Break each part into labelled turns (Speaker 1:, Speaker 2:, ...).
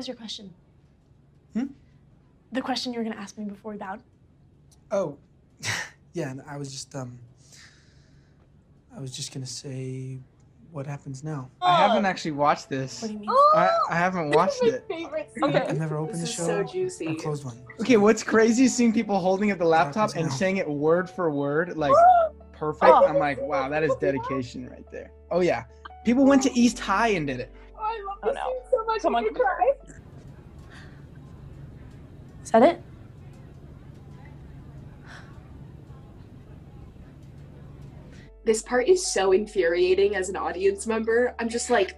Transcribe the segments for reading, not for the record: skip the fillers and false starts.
Speaker 1: was your question?
Speaker 2: Hmm?
Speaker 1: The question you were gonna ask me before we bowed?
Speaker 2: Oh, yeah, and I was just gonna say, what happens now?
Speaker 3: I haven't actually watched this.
Speaker 1: What do you mean?
Speaker 3: I haven't watched it.
Speaker 2: I've never opened a
Speaker 4: This is
Speaker 2: show
Speaker 4: so juicy.
Speaker 2: or closed one.
Speaker 3: Okay, what's crazy is seeing people holding up the laptop and
Speaker 2: now.
Speaker 3: saying it word for word, like perfect. I'm like, wow, that is dedication right there. Oh yeah, people went to East High and did it.
Speaker 4: Oh, I love this scene so much.
Speaker 5: Someone
Speaker 4: I could cry.
Speaker 1: Is that it?
Speaker 4: This part is so infuriating as an audience member. I'm just like,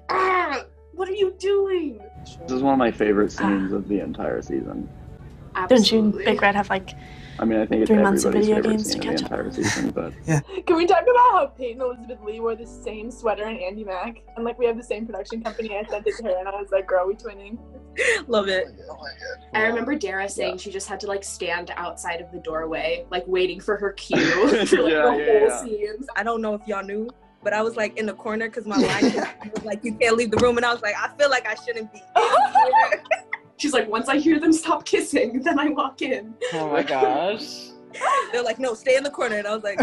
Speaker 4: what are you doing?
Speaker 6: This is one of my favorite scenes of the entire season.
Speaker 1: Don't you and
Speaker 4: Absolutely.
Speaker 1: Big Red have like
Speaker 6: I mean, I think it's
Speaker 1: 3 months of
Speaker 6: everybody's
Speaker 1: video
Speaker 6: favorite
Speaker 1: games
Speaker 6: scene
Speaker 1: to
Speaker 6: of the
Speaker 1: catch up?
Speaker 6: entire season, but
Speaker 4: Can we talk about how Peyton Elizabeth Lee wore the same sweater in Andy Mac? And like we have the same production company. I sent it to her and I was like, girl, we twinning.
Speaker 5: Love it.
Speaker 4: I remember Dara saying she just had to like stand outside of the doorway, like waiting for her cue for like the whole scene.
Speaker 5: I don't know if y'all knew, but I was like in the corner because my line was like, you can't leave the room. And I was like, I feel like I shouldn't be in here.
Speaker 4: She's like, once I hear them stop kissing, then I walk in.
Speaker 7: Oh my gosh.
Speaker 5: They're like, no, stay in the corner. And I was like,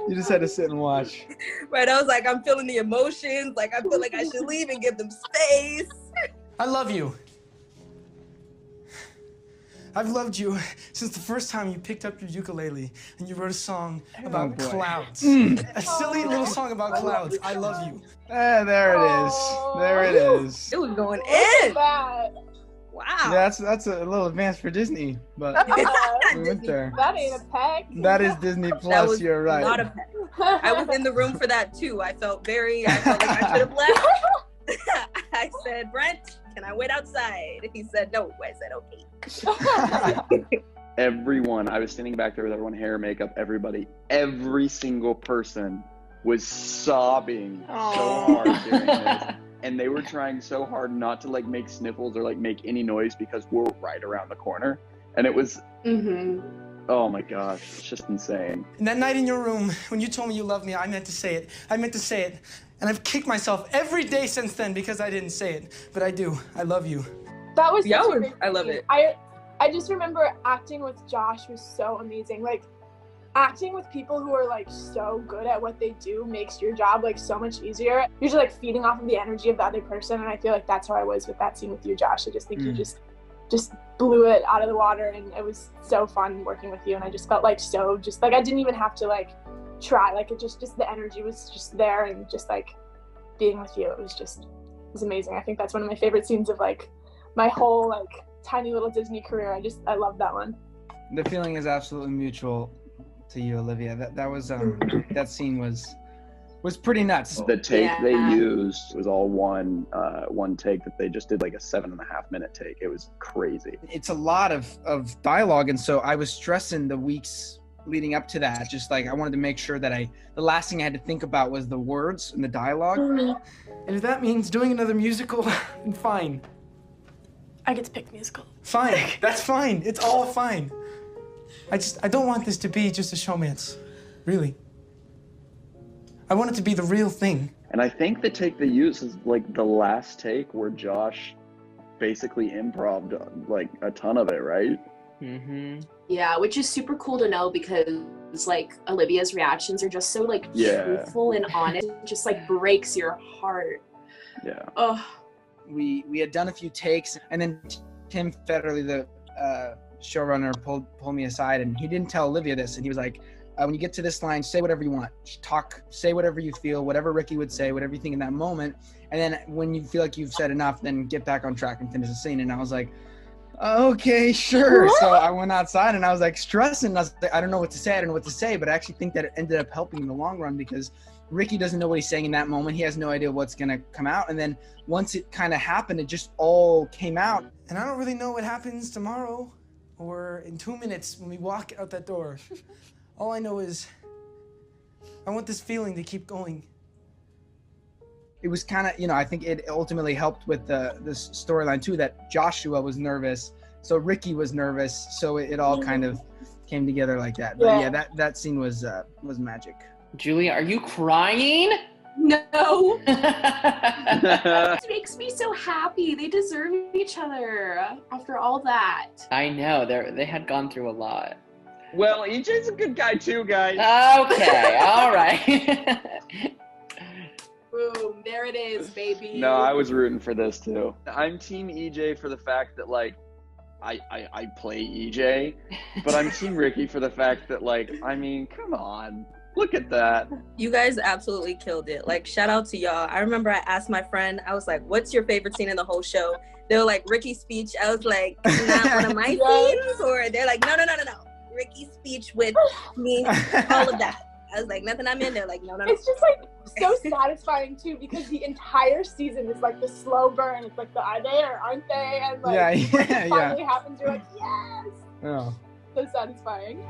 Speaker 3: You just had to sit and watch.
Speaker 5: right. I was like, I'm feeling the emotions. Like, I feel like I should leave and give them space.
Speaker 2: I love you. I've loved you since the first time you picked up your ukulele and you wrote a song about
Speaker 3: boy.
Speaker 2: clouds. A silly little song about clouds. I love you.
Speaker 3: There it is. There it is.
Speaker 5: It was going
Speaker 4: Look at
Speaker 5: in.
Speaker 4: that.
Speaker 5: Wow.
Speaker 3: Yeah, that's a little advanced for Disney, but we went there.
Speaker 4: That ain't a peck.
Speaker 3: That is Disney
Speaker 5: That
Speaker 3: Plus.
Speaker 5: was
Speaker 3: You're right.
Speaker 5: not a pet. I was in the room for that too. I felt like I should have left. I said, Brent, can I wait outside? He said, no. I said, okay.
Speaker 6: everyone, I was standing back there with everyone, hair, makeup, everybody, every single person was sobbing so hard during this. And they were trying so hard not to like make sniffles or like make any noise because we're right around the corner. And it was, oh my gosh, it's just insane.
Speaker 2: And that night in your room, when you told me you loved me, I meant to say it. I meant to say it. And I've kicked myself every day since then because I didn't say it. But I do. I love you.
Speaker 4: That was
Speaker 5: Yeah,
Speaker 4: such a great
Speaker 5: I love
Speaker 4: scene.
Speaker 5: it.
Speaker 4: I just remember acting with Josh was so amazing. Like acting with people who are like so good at what they do makes your job like so much easier. You're just like feeding off of the energy of the other person, and I feel like that's how I was with that scene with you, Josh. I just think you just blew it out of the water, and it was so fun working with you. And I just felt like so just like I didn't even have to like try. Like it just the energy was just there, and just like being with you, it was amazing. I think that's one of my favorite scenes of like my whole like tiny little Disney career. I love that one.
Speaker 3: The feeling is absolutely mutual to you, Olivia. That was that scene was pretty nuts.
Speaker 6: The take they used was all one take that they just did like a 7.5 minute take. It was crazy.
Speaker 3: It's a lot of dialogue, and so I was stressing the weeks leading up to that. Just like I wanted to make sure that the last thing I had to think about was the words and the dialogue.
Speaker 2: And if that means doing another musical, then fine.
Speaker 1: I get to pick the musical.
Speaker 2: Fine. That's fine. It's all fine. I don't want this to be just a showmance. Really. I want it to be the real thing.
Speaker 6: And I think the take they used is like the last take where Josh basically improv'd like a ton of it, right?
Speaker 7: Mm-hmm.
Speaker 4: Yeah, which is super cool to know because like Olivia's reactions are just so like truthful and honest. It just like breaks your heart.
Speaker 6: Yeah.
Speaker 4: Oh.
Speaker 3: We had done a few takes, and then Tim Federley, the showrunner, pulled me aside, and he didn't tell Olivia this, and he was like, when you get to this line, say whatever you want. Talk, say whatever you feel, whatever Ricky would say, whatever you think in that moment, and then when you feel like you've said enough, then get back on track and finish the scene. And I was like, okay, sure. So I went outside, and I was like stressing. I was like, I don't know what to say, but I actually think that it ended up helping in the long run because Ricky doesn't know what he's saying in that moment. He has no idea what's going to come out. And then once it kind of happened, it just all came out.
Speaker 2: And I don't really know what happens tomorrow or in 2 minutes when we walk out that door. All I know is I want this feeling to keep going.
Speaker 3: It was kind of, I think it ultimately helped with this storyline too, that Joshua was nervous. So Ricky was nervous. So it all kind of came together like that. But yeah, that scene was magic.
Speaker 7: Julia, are you crying?
Speaker 5: No.
Speaker 8: It makes me so happy. They deserve each other after all that.
Speaker 7: I know, they had gone through a lot.
Speaker 6: Well, EJ's a good guy too, guys.
Speaker 7: Okay, all right.
Speaker 8: Boom, there it is, baby.
Speaker 6: No, I was rooting for this too. I'm team EJ for the fact that like I play EJ, but I'm team Ricky for the fact that like, I mean, come on. Look at that.
Speaker 5: You guys absolutely killed it. Like, shout out to y'all. I remember I asked my friend, I was like, what's your favorite scene in the whole show? They were like, Ricky's speech. I was like, not one of my scenes? Or they're like, no. Ricky's speech with me, all of that. I was like, nothing I'm in. They're like, no.
Speaker 4: It's just like so satisfying too, because the entire season is like the slow burn. It's like the are they or aren't they? And like when it finally happens, you're like, yes.
Speaker 2: Oh.
Speaker 4: So satisfying.